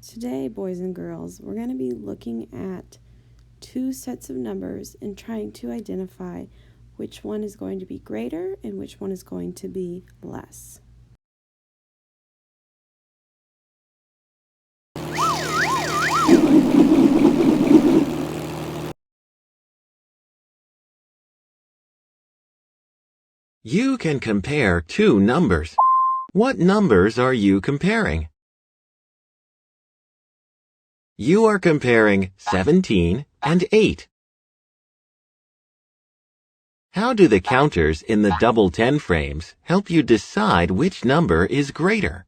Today, boys and girls, we're going to be looking at two sets of numbers and trying to identify which one is going to be greater and which one is going to be less. You can compare two numbers. What numbers are you comparing? You are comparing 17 and 8. How do the counters in the double 10 frames help you decide which number is greater?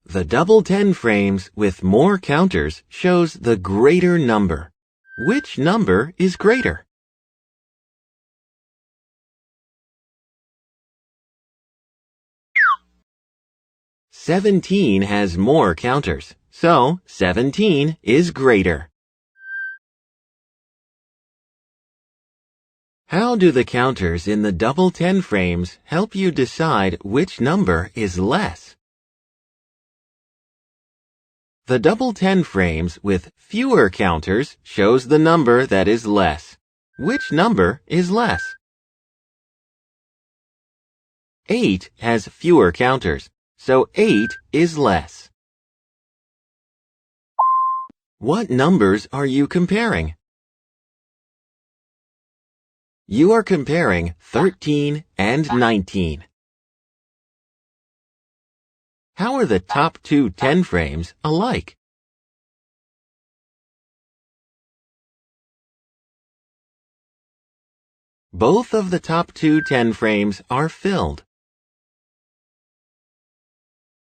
The double 10 frames with more counters shows the greater number. Which number is greater? "17 has more counters, so 17 is greater." How do the counters in the double 10 frames help you decide which number is less? The double 10 frames with fewer counters shows the number that is less. Which number is less? 8 has fewer counters, so 8 is less. What numbers are you comparing? You are comparing 13 and 19. How are the top two 10 frames alike? Both of the top two 10 frames are filled.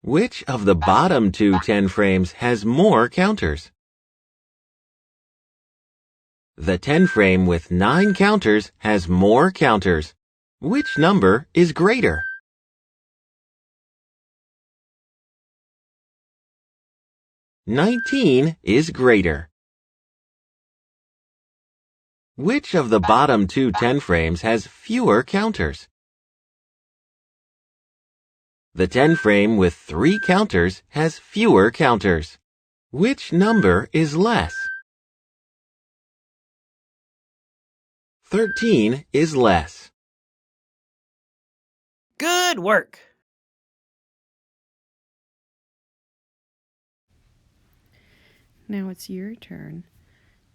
Which of the bottom two 10 frames has more counters? The 10 frame with 9 counters has more counters. Which number is greater? "19 is greater." Which of the bottom two 10 frames has fewer counters? The 10 frame with 3 counters has fewer counters. Which number is less? 13 is less. Good work! Now it's your turn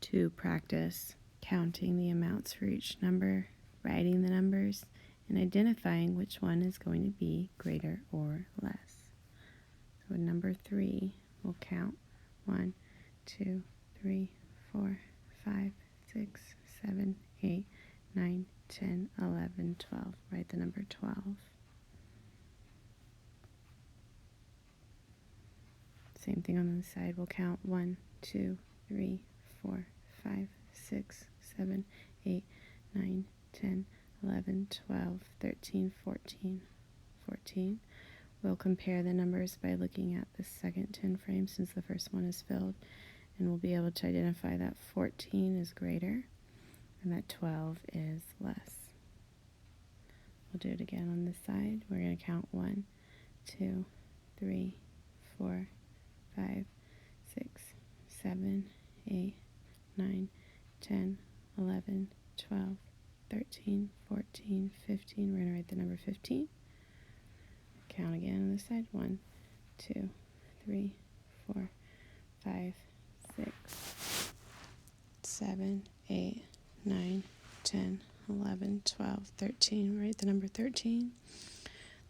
to practice counting the amounts for each number, writing the numbers, and identifying which one is going to be greater or less. So number 3, we'll count 1, 2, 3, 4, 5, 6, 7, 8, 9, 10, 11, 12. Write the number 12. Same thing on the side. We'll count 1, 2, 3, 4, 5, 6, 7, 8, 9, 10, 11, 12, 13, 14. 14. We'll compare the numbers by looking at the second 10 frame since the first one is filled, and we'll be able to identify that 14 is greater and that 12 is less. We'll do it again on this side. We're going to count 1, 2, 3, 4, 5, 6, 7, 8, 9, 10, 11, 12, 13, 14, 15. We're going to write the number 15. Count again on this side. 1, 2, 3, 4, 5, 6, 7, 8, 9, 10, 11, 12, 13. Write the number 13.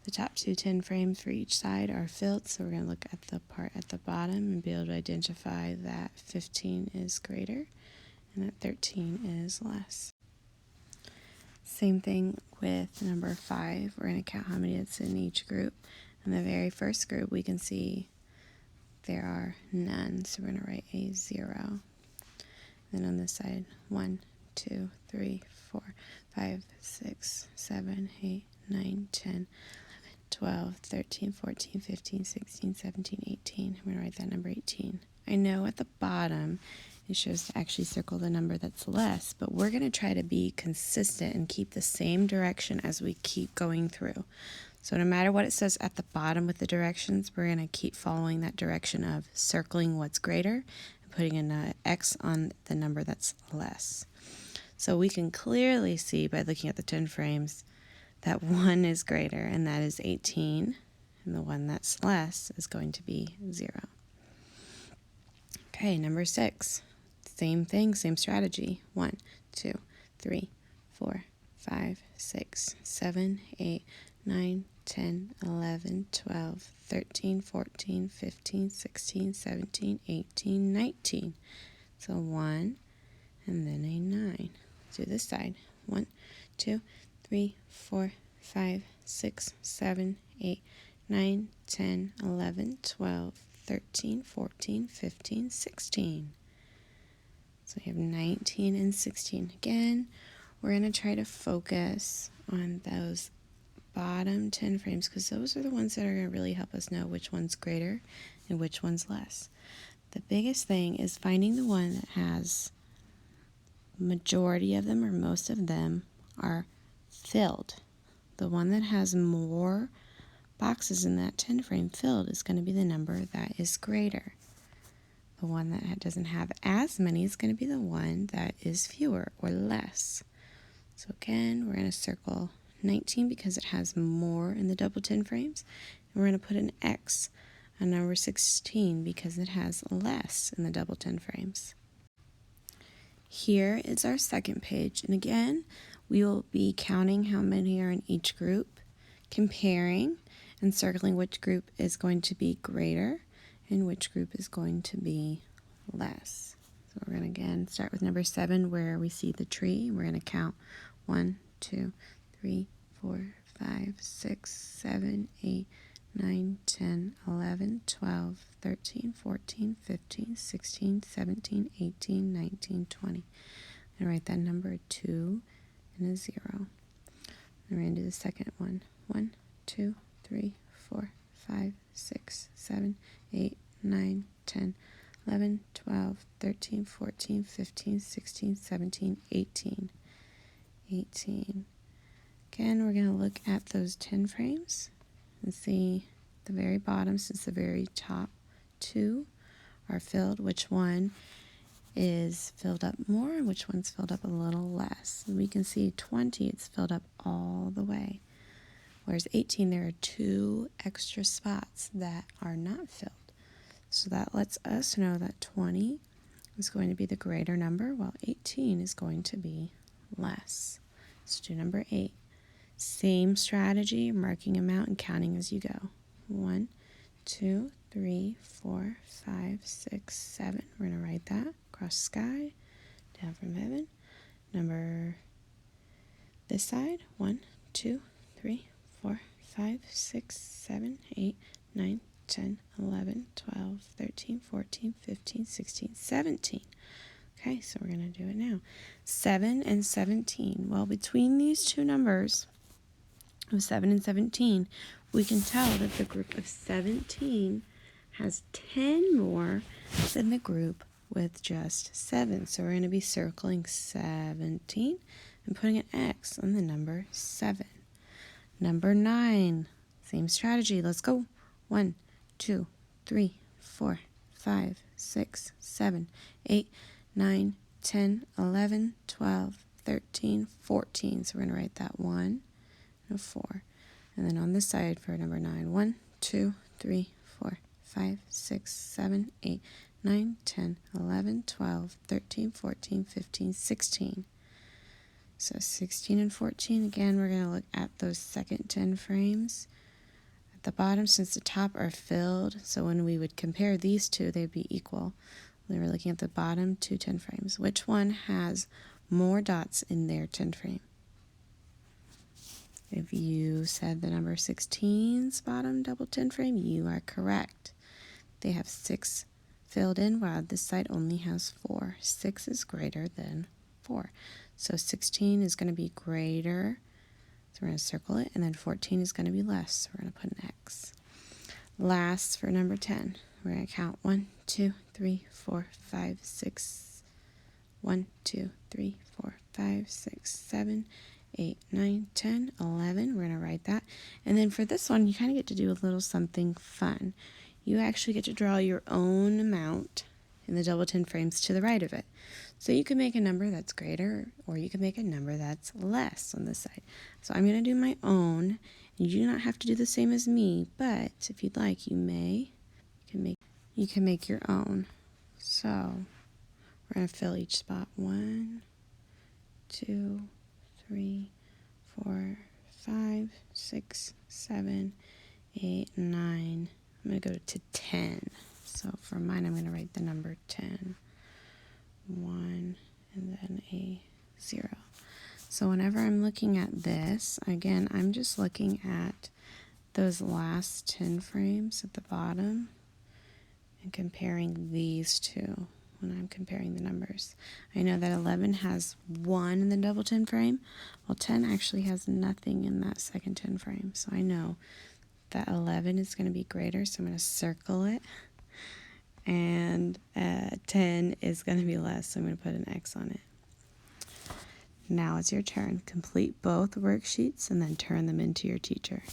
The top two 10 frames for each side are filled, so we're going to look at the part at the bottom and be able to identify that 15 is greater and that 13 is less. Same thing with number 5. We're going to count how many it's in each group. In the very first group, we can see there are none, so we're going to write a 0. Then on this side, 1, 2, 3, 4, 5, 6, 7, 8, 9, 10, 12, 13, 14, 15, 16, 17, 18. I'm going to write that number 18. I know at the bottom it shows to actually circle the number that's less, but we're going to try to be consistent and keep the same direction as we keep going through. So no matter what it says at the bottom with the directions, we're going to keep following that direction of circling what's greater and putting an X on the number that's less. So we can clearly see by looking at the 10 frames that one is greater, and that is 18, and the one that's less is going to be 0. Okay, number 6. Same thing, same strategy. 1, 2, 3, 4, 5, 6, 7, 8, 9, 10, 11, 12, 13, 14, 15, 16, 17, 18, 19. So 1 and then a 9. Do this side. 1, 2, 3, 4, 5, 6, 7, 8, 9, 10, 11, 12, 13, 14, 15, 16. So we have 19 and 16. Again, we're going to try to focus on those bottom 10 frames because those are the ones that are going to really help us know which one's greater and which one's less. The biggest thing is finding the one that has majority of them or most of them are filled. The one that has more boxes in that 10 frame filled is going to be the number that is greater. The one that doesn't have as many is going to be the one that is fewer or less. So again, we're going to circle 19 because it has more in the double 10 frames. And we're going to put an X on number 16 because it has less in the double 10 frames. Here is our second page. And again, we will be counting how many are in each group, comparing and circling which group is going to be greater and which group is going to be less. So we're going to again start with number 7 where we see the tree. We're going to count 1, 2, 3, 4, 5, 6, 7, 8, 9, 10, 11, 12, 13, 14, 15, 16, 17, 18, 19, 20. And write that number 2 and a 0. And we're going to do the second one. 1, 2, 3, 4, 5, 6, 7, 8, 9, 10, 11, 12, 13, 14, 15, 16, 17, 18. 18. Again, we're going to look at those 10 frames and see the very bottom, since the very top 2 are filled, which one is filled up more and which one's filled up a little less. And we can see 20, it's filled up all the way. Whereas 18, there are 2 extra spots that are not filled. So that lets us know that 20 is going to be the greater number, while 18 is going to be less. Let's do number 8. Same strategy, marking them out and counting as you go. 1, 2, 3, 4, 5, 6, 7. We're going to write that across sky, down from heaven. Number this side, 1, 2, 3, 4, 5, 6, 7, 8, 9, 10, 11, 12, 13, 14, 15, 16, 17. Okay, so we're going to do it now. 7 and 17. Well, between these two numbers of 7 and 17, we can tell that the group of 17 has 10 more than the group with just 7. So we're going to be circling 17 and putting an X on the number 7. Number 9, same strategy. Let's go. 1, 2, 3, 4, 5, 6, 7, 8, 9, 10, 11, 12, 13, 14. So we're going to write that 1 and a 4. And then on this side for number 9, 1, 2, 3, 4, 5, 6, 7, 8, 9, 10, 11, 12, 13, 14, 15, 16. So 16 and 14, again, we're going to look at those second 10 frames. At the bottom, since the top are filled, so when we would compare these two, they'd be equal. We were looking at the bottom 2 10 frames. Which one has more dots in their 10 frame? If you said the number 16's bottom double 10 frame, you are correct. They have 6 filled in, while this side only has 4. 6 is greater than 4. So 16 is going to be greater, so we're going to circle it, and then 14 is going to be less, so we're going to put an X. Last, for number 10, we're going to count 1, 2, 3, 4, 5, 6, 1, 2, 3, 4, 5, 6, 7, 8, 9, 10, 11. We're going to write that. And then for this one, you kind of get to do a little something fun. You actually get to draw your own amount in the double 10 frames to the right of it. So you can make a number that's greater, or you can make a number that's less on this side. So I'm going to do my own. And you do not have to do the same as me, but if you'd like, you can make your own. So we're going to fill each spot. 1, 2, 3, 4, 5, 6, 7, 8, 9. I'm going to go to 10. So for mine, I'm going to write the number 10. 1 and then a 0. So whenever I'm looking at this, again, I'm just looking at those last 10 frames at the bottom and comparing these two when I'm comparing the numbers. I know that 11 has 1 in the double 10 frame. Well, 10 actually has nothing in that second 10 frame. So I know that 11 is going to be greater, so I'm going to circle it. And 10 is going to be less, so I'm going to put an X on it. Now it's your turn. Complete both worksheets and then turn them into your teacher.